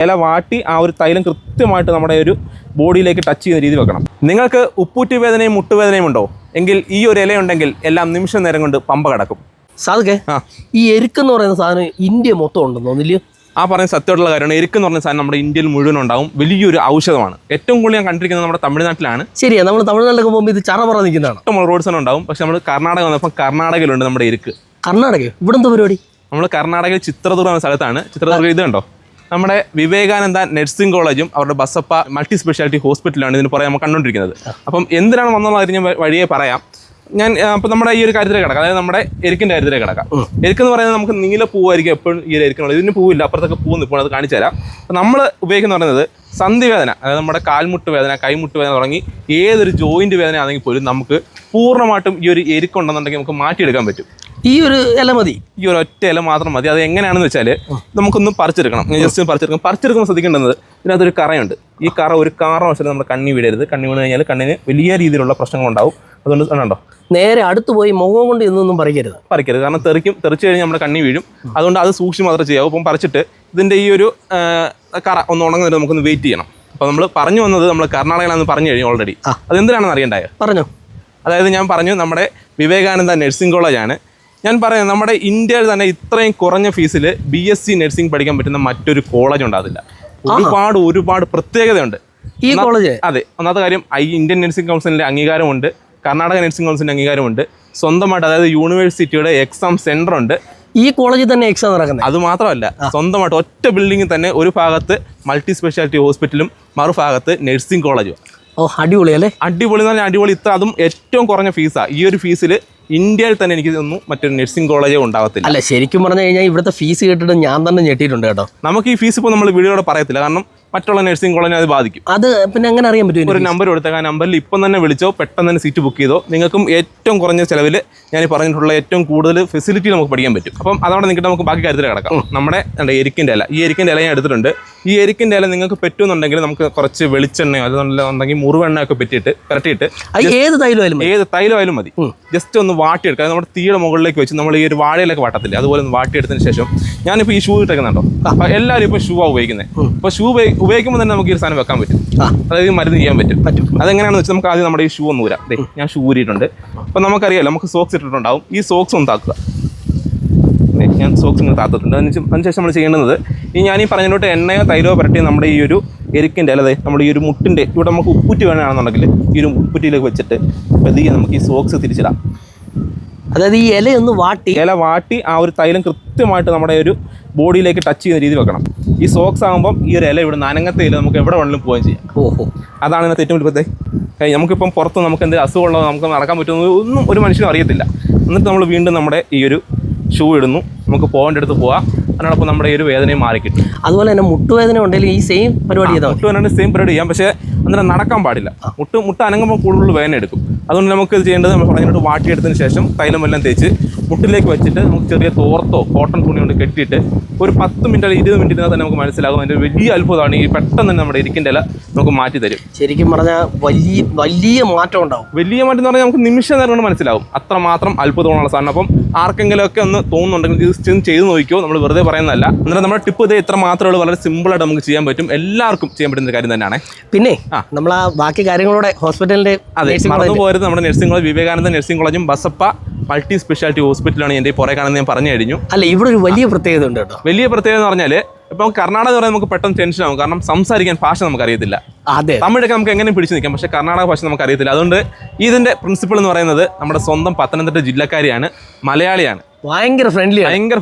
ഇല വാട്ടി ആ ഒരു തൈലം കൃത്യമായിട്ട് നമ്മുടെ ഒരു ബോഡിയിലേക്ക് ടച്ച് ചെയ്യുന്ന രീതി വെക്കണം. നിങ്ങൾക്ക് ഉപ്പൂറ്റി വേദനയും മുട്ടുവേദനയും ഉണ്ടോ എങ്കിൽ ഈ ഒരു ഇലയുണ്ടെങ്കിൽ എല്ലാം നിമിഷ നേരം കൊണ്ട് പമ്പ കിടക്കും. സാധുക്കെ ഈ എരുക്കെന്ന് പറയുന്ന സാധനം ഇന്ത്യ മൊത്തം ഉണ്ടെന്ന് തോന്നില്ലയോ? ആ പറയുന്ന സത്യമായിട്ടുള്ള കാര്യമാണ്. എരുക്കെന്ന് പറഞ്ഞ സാധനം നമ്മുടെ ഇന്ത്യയിൽ മുഴുവൻ ഉണ്ടാവും. വലിയൊരു ഔഷധമാണ്. ഏറ്റവും കൂടുതൽ ഞാൻ കണ്ടിരിക്കുന്നത് നമ്മുടെ തമിഴ്നാട്ടിലാണ്. ശരിയാ, നമ്മൾ തമിഴ്നാട്ടിലൊക്കെ പോകുമ്പോൾ ഇത് ചറ പറ നിൽക്കുന്നതാണ്. നമ്മൾ റോഡ് സൈഡ് ഉണ്ടാവും. പക്ഷെ നമ്മൾ കർണാടക വന്നപ്പോൾ കർണാടകയിലുണ്ട് നമ്മുടെ എരുക്ക്. കർണാടകയോ? ഇവിടെ എന്താ പരിപാടി? നമ്മൾ കർണാടകയിൽ ചിത്രദുർഗ എന്ന സ്ഥലത്താണ്. ചിത്രദുർഗ ഇത് കണ്ടോ, നമ്മുടെ വിവേകാനന്ദ നഴ്സിംഗ് കോളേജും അവരുടെ ബസപ്പ മൾട്ടി സ്പെഷ്യാലിറ്റി ഹോസ്പിറ്റലാണ് ഇതിന് പുറകെ നമ്മൾ കണ്ടുകൊണ്ടിരിക്കുന്നത്. അപ്പം എന്തിനാണ് വന്നുള്ള കാര്യം ഞാൻ വഴിയെ പറയാം. ഞാൻ അപ്പോൾ നമ്മുടെ ഈ ഒരു കാര്യത്തിലേക്ക് കിടക്കാം, അതായത് നമ്മുടെ എരിക്കിൻ്റെ കാര്യത്തിലേക്ക് കിടക്കാം. എരിക്കെന്ന് പറയുന്നത് നമുക്ക് നീല പൂവായിരിക്കും എപ്പോഴും ഈ ഒരു എരിക്കുള്ളത്. ഇതിന് പൂവില്ല, അപ്പുറത്തൊക്കെ പൂന്ന് ഇപ്പോൾ അത് കാണിച്ചു തരാം. അപ്പോൾ നമ്മൾ ഉപയോഗിക്കുന്ന പറയുന്നത് സന്ധിവേദന, അതായത് നമ്മുടെ കാൽമുട്ട് വേദന, കൈമുട്ട് വേദന തുടങ്ങി ഏതൊരു ജോയിൻറ്റ് വേദന ആണെങ്കിൽ പോലും നമുക്ക് പൂർണ്ണമായിട്ടും ഈ ഒരു എരിക്കുണ്ടെന്നുണ്ടെങ്കിൽ നമുക്ക് മാറ്റിയെടുക്കാൻ പറ്റും. ഈ ഒരു ഇല മതി, ഈ ഒരു ഒറ്റ ഇല മാത്രം മതി. അത് എങ്ങനെയാണെന്ന് വെച്ചാൽ നമുക്കൊന്ന് പറിച്ചെടുക്കണം. ജസ്റ്റ് പറിച്ചെടുക്കുമ്പോൾ ശ്രദ്ധിക്കേണ്ടത് ഇതിനകത്തൊരു കറയുണ്ട്. ഈ കറ ഒരു കാരണവശാലും നമ്മുടെ കണ്ണി വീഴരുത്. കണ്ണി വീണ് കഴിഞ്ഞാൽ കണ്ണിന് വലിയ രീതിയിലുള്ള പ്രശ്നങ്ങളുണ്ടാവും. അതുകൊണ്ട് കണ്ടോ, നേരെ അടുത്ത് പോയി മുഖം കൊണ്ട് ഇതൊന്നും പറിക്കരുത്. കാരണം തെറിച്ച് കഴിഞ്ഞാൽ നമ്മുടെ കണ്ണി വീഴും. അതുകൊണ്ട് അത് സൂക്ഷിച്ച് മാത്രമേ ചെയ്യാവൂ. അപ്പം പറിച്ചിട്ട് ഇതിൻ്റെ ഈ ഒരു കറ ഒന്ന് ഉണങ്ങുന്നിട്ട് നമുക്കൊന്ന് വെയിറ്റ് ചെയ്യണം. അപ്പോൾ നമ്മൾ പറഞ്ഞു വന്നത് നമ്മൾ കർണാടകയിലാണെന്ന് പറഞ്ഞു കഴിഞ്ഞു ഓൾറെഡി. അതെന്തിനാണെന്ന് അറിയണ്ടായോ? പറഞ്ഞോ. അതായത് ഞാൻ പറഞ്ഞു നമ്മുടെ വിവേകാനന്ദ നഴ്സിംഗ് കോളേജാണ്. ഞാൻ പറയുന്നത് നമ്മുടെ ഇന്ത്യയിൽ തന്നെ ഇത്രയും കുറഞ്ഞ ഫീസിൽ BSc നഴ്സിംഗ് പഠിക്കാൻ പറ്റുന്ന മറ്റൊരു കോളേജ് ഉണ്ടാകില്ല. ഒരുപാട് പ്രത്യേകതയുണ്ട് ഈ കോളേജ്. അതെ, ഒന്നാമത്തെ കാര്യം ഇന്ത്യൻ നഴ്സിംഗ് കൗൺസിലിൻ്റെ അംഗീകാരമുണ്ട്, കർണാടക നഴ്സിംഗ് കൗൺസിലിൻ്റെ അംഗീകാരമുണ്ട്, സ്വന്തമായിട്ട് അതായത് യൂണിവേഴ്സിറ്റിയുടെ എക്സാം സെൻ്റർ ഉണ്ട്. ഈ കോളേജിൽ തന്നെ എക്സാം നടക്കുന്നത്. അത് മാത്രമല്ല, സ്വന്തമായിട്ട് ഒറ്റ ബിൽഡിങ്ങിൽ തന്നെ ഒരു ഭാഗത്ത് മൾട്ടി സ്പെഷ്യാലിറ്റി ഹോസ്പിറ്റലും മറുഭാഗത്ത് നഴ്സിംഗ് കോളേജും. അടിപൊളി അല്ലേ? അടിപൊളി എന്ന് പറഞ്ഞാൽ അടിപൊളി. അതും ഏറ്റവും കുറഞ്ഞ ഫീസാണ്. ഈ ഒരു ഫീസിൽ ഇന്ത്യയിൽ തന്നെ എനിക്ക് തോന്നുന്നു മറ്റൊരു നഴ്സിംഗ് കോളേജോ ഉണ്ടാകത്തില്ല. അല്ല, ശരിക്കും പറഞ്ഞു കഴിഞ്ഞാൽ ഇവിടുത്തെ ഫീസ് കേട്ടിട്ട് ഞാൻ തന്നെ ഞെട്ടിയിട്ടുണ്ട് കേട്ടോ. നമുക്ക് ഈ ഫീസ് ഇപ്പോൾ നമ്മൾ വീഡിയോടെ പറയത്തില്ല, കാരണം മറ്റുള്ള നഴ്സിംഗ് കോളേജിനെ അത് ബാധിക്കും. അത് പിന്നെ എങ്ങനെ അറിയാൻ പറ്റും? ഒരു നമ്പർ കൊടുത്തേക്ക്, ആ നമ്പറിൽ ഇപ്പം തന്നെ വിളിച്ചോ, പെട്ടെന്ന് തന്നെ സീറ്റ് ബുക്ക് ചെയ്തോ. നിങ്ങൾക്കും ഏറ്റവും കുറഞ്ഞ ചിലവിൽ ഞാൻ പറഞ്ഞിട്ടുള്ള ഏറ്റവും കൂടുതൽ ഫെസിലിറ്റി നമുക്ക് പഠിക്കാൻ പറ്റും. അപ്പം അതോടെ നിൽക്കിട്ട് നമുക്ക് ബാക്കി കാര്യത്തിൽ കിടക്കാം. നമ്മുടെ എരിക്കിൻ്റെ ഇല, ഈ എരിക്കിൻ്റെ ഇല ഞാൻ എടുത്തിട്ടുണ്ട്. ഈ എരിക്കിൻ്റെ ഇല നിങ്ങൾക്ക് പറ്റുമെന്നുണ്ടെങ്കിൽ നമുക്ക് കുറച്ച് വെളിച്ചെണ്ണയോ അതുണ്ടെങ്കിൽ മുറിവെണ്ണയൊക്കെ പുരട്ടിയിട്ട് ഏത് തൈലമായാലും മതി. ജസ്റ്റ് ഒന്ന് വാട്ടിയെടുക്കുക. നമ്മുടെ തീയുടെ മുകളിലേക്ക് വെച്ച് നമ്മൾ ഈ ഒരു വാഴയിലൊക്കെ വാട്ടത്തില്ല, അതുപോലെ ഒന്ന് വാട്ടിയെടുത്തതിന് ശേഷം ഞാനിപ്പോൾ ഈ ഷൂ ഇട്ടേക്കുന്നുണ്ടോ, അപ്പോൾ എല്ലാവരും ഇപ്പോൾ ഷൂ ആണ് ഉപയോഗിക്കുന്നത്. അപ്പോൾ ഷൂ ഉപയോഗിക്കുമ്പോൾ തന്നെ നമുക്ക് ഈ ഒരു സാധനം വെക്കാൻ പറ്റും, അതായത് മരുന്ന് ചെയ്യാൻ പറ്റും. അതെങ്ങനെയാണെന്ന് വെച്ചാൽ നമുക്ക് ആദ്യം നമ്മുടെ ഈ ഷൂ ഒന്ന് ഊരാം. ഞാൻ ഷൂ ഊരിയിട്ടുണ്ട്. അപ്പോൾ നമുക്കറിയാമല്ലോ, നമുക്ക് സോക്സ് ഇട്ടിട്ടുണ്ടാവും. ഈ സോക്സ് ഒന്ന് താക്കുക. ഞാൻ സോക്സ് ഇങ്ങനെ താത്തിട്ടുണ്ട്. അതിനുശേഷം നമ്മൾ ചെയ്യേണ്ടത് ഞാൻ ഈ പറഞ്ഞിട്ട് എണ്ണയോ തൈലോ പുരട്ടി നമ്മുടെ ഈ ഒരു എരിക്കിൻ്റെ അല്ലാതെ നമ്മുടെ ഈ ഒരു മുട്ടിൻ്റെ ഇവിടെ നമുക്ക് ഉപ്പുറ്റി വേണമെന്നുണ്ടെങ്കിൽ ഈ ഒരു ഉപ്പുറ്റിയിലേക്ക് വെച്ചിട്ട് പതിയെ നമുക്ക് ഈ സോക്സ് തിരിച്ചിടാം. അതായത് ഈ ഇല വാട്ടി ആ ഒരു തൈലം കൃത്യമായിട്ട് നമ്മുടെ ഒരു ബോഡിയിലേക്ക് ടച്ച് ചെയ്യുന്ന രീതി വെക്കണം. ഈ സോക്സ് ആകുമ്പം ഈ ഒരു ഇല ഇവിടെ നനങ്ങത്തയില നമുക്ക് എവിടെ വേണമെങ്കിലും പോവുകയും ചെയ്യാം. അതാണ് ഇതിനകത്ത് ഏറ്റവും വലിപ്പത്തെ. നമുക്കിപ്പം പുറത്ത് നമുക്ക് എന്തെങ്കിലും അസുഖമുള്ളതോ നമുക്ക് നടക്കാൻ പറ്റുമെന്ന് ഒന്നും ഒരു മനുഷ്യനും അറിയത്തില്ല. എന്നിട്ട് നമ്മൾ വീണ്ടും നമ്മുടെ ഈ ഒരു ഷൂ ഇടുന്നു, നമുക്ക് പോകേണ്ട അടുത്ത് പോവാം. അതിനോടൊപ്പം നമ്മുടെ ഈ ഒരു വേദനയും മാറിക്കിട്ടും. അതുപോലെ തന്നെ മുട്ടുവേദന ഉണ്ടെങ്കിൽ ഈ സെയിം പരിപാടി ചെയ്താൽ മുട്ടുവേദന സെയിം പരിപാടി ചെയ്യാം. പക്ഷേ അന്നേരം നടക്കാൻ പാടില്ല. മുട്ട അനങ്ങുമ്പോൾ കൂടുതൽ വേദന എടുക്കും. അതുകൊണ്ട് നമുക്ക് ഇത് ചെയ്യേണ്ടത് നമ്മൾ പറഞ്ഞിട്ട് വാട്ടിയെടുത്തതിന് ശേഷം തൈലം എല്ലാം തേച്ച് മുട്ടിലേക്ക് വെച്ചിട്ട് നമുക്ക് ചെറിയ തോർത്തോ കോട്ടൺ തുണി കൊണ്ട് കെട്ടിയിട്ട് ഒരു 10 മിനിറ്റ് അല്ലെങ്കിൽ 20 മിനിറ്റിനകത്ത് തന്നെ നമുക്ക് മനസ്സിലാകും. അതിൻ്റെ വലിയ അത്ഭുതമാണ്. ഈ പെട്ടെന്ന് തന്നെ നമ്മുടെ എരിക്കിൻ്റെ ഇല നമുക്ക് മാറ്റി തരും. ശരിക്കും പറഞ്ഞാൽ വലിയ മാറ്റം ഉണ്ടാവും. വലിയ മാറ്റം എന്ന് പറഞ്ഞാൽ നമുക്ക് നിമിഷ നേരം കൊണ്ട് മനസ്സിലാവും. അത്രമാത്രം അത്ഭുതമുള്ള സാധനം. അപ്പം ആർക്കെങ്കിലുമൊക്കെ ഒന്ന് തോന്നുന്നുണ്ടെങ്കിൽ ഇത് ചെയ്ത് നോക്കിയോ, നമ്മൾ വെറുതെ പറയുന്നതല്ല. അന്നേരം നമ്മുടെ ടിപ്പ് ഇത് ഇത്ര മാത്രമേ ഉള്ളൂ. വളരെ സിമ്പിളായിട്ട് നമുക്ക് ചെയ്യാൻ പറ്റും. എല്ലാവർക്കും ചെയ്യാൻ പറ്റുന്ന കാര്യം തന്നെയാണ്. പിന്നെ നമ്മൾ ആ ബാക്കി കാര്യങ്ങളോടെ ഹോസ്പിറ്റലിൻ്റെ മറന്നു പോരുത്. നമ്മുടെ നഴ്സിംഗ് കോളേജ് വിവേകാനന്ദ നഴ്സിംഗ് കോളേജും ബസപ്പ മൾട്ടി സ്പെഷ്യാലിറ്റി ഹോസ്പിറ്റലാണ് എൻ്റെ പുറകെ കാണുന്നത്. ഞാൻ പറഞ്ഞു കഴിഞ്ഞു. അല്ല, ഇവിടെ ഒരു വലിയ പ്രത്യേകത ഉണ്ട് കേട്ടോ. വലിയ പ്രത്യേകത എന്ന് പറഞ്ഞാൽ ഇപ്പം കർണാടക എന്ന് പറയുന്നത് നമുക്ക് പെട്ടെന്ന് ടെൻഷൻ ആവും. കാരണം സംസാരിക്കാൻ ഭാഷ നമുക്ക് അറിയത്തില്ല. തമിഴൊക്കെ നമുക്ക് എങ്ങനെ പിടിച്ചു നിൽക്കാം, പക്ഷേ കർണാടക ഭാഷ നമുക്ക് അറിയത്തില്ല. അതുകൊണ്ട് ഇതിൻ്റെ പ്രിൻസിപ്പിൾ എന്ന് പറയുന്നത് നമ്മുടെ സ്വന്തം പത്തനംതിട്ട ജില്ലക്കാരിയാണ്, മലയാളിയാണ്, ഭയങ്കര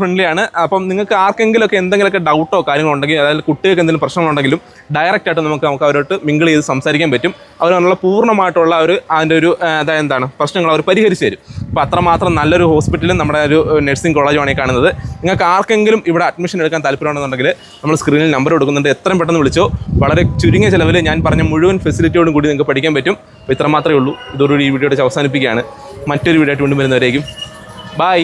ഫ്രണ്ട്ലിയാണ്. അപ്പം നിങ്ങൾക്ക് ആർക്കെങ്കിലുമൊക്കെ എന്തെങ്കിലുമൊക്കെ ഡൗട്ടോ കാര്യങ്ങളോ ഉണ്ടെങ്കിൽ, അതായത് കുട്ടികൾക്ക് എന്തെങ്കിലും പ്രശ്നങ്ങളുണ്ടെങ്കിലും ഡയറക്റ്റ് ആയിട്ട് നമുക്ക് അവരോട്ട് മിങ്കിൾ ചെയ്ത് സംസാരിക്കാൻ പറ്റും. അവരുള്ള പൂർണ്ണമായിട്ടുള്ള അതിൻ്റെ ഒരു അതായത് എന്താണ് പ്രശ്നങ്ങൾ അവർ പരിഹരിച്ച് തരും. അപ്പോൾ അത്രമാത്രം നല്ലൊരു ഹോസ്പിറ്റലും നമ്മുടെ ഒരു നഴ്സിംഗ് കോളേജുമാണ് ഈ കാണുന്നത്. നിങ്ങൾക്ക് ആർക്കെങ്കിലും ഇവിടെ അഡ്മിഷൻ എടുക്കാൻ താല്പര്യമുണ്ടെന്നുണ്ടെങ്കിൽ നമ്മൾ സ്ക്രീനിൽ നമ്പർ കൊടുക്കുന്നുണ്ട്. എത്രയും പെട്ടെന്ന് വിളിച്ചോ. വളരെ ചുരുങ്ങിയ ചിലവിൽ ഞാൻ പറഞ്ഞ മുഴുവൻ ഫെസിലിറ്റിയോടും കൂടി നിങ്ങൾക്ക് പഠിക്കാൻ പറ്റും. അപ്പോൾ ഇത്ര മാത്രമേ ഉള്ളൂ. ഇതോടുകൂടി ഈ വീഡിയോയുടെ അവസാനിപ്പിക്കുകയാണ്. മറ്റൊരു വീഡിയോ ആയിട്ട് വീണ്ടും വരുന്നവരേക്കും ബൈ.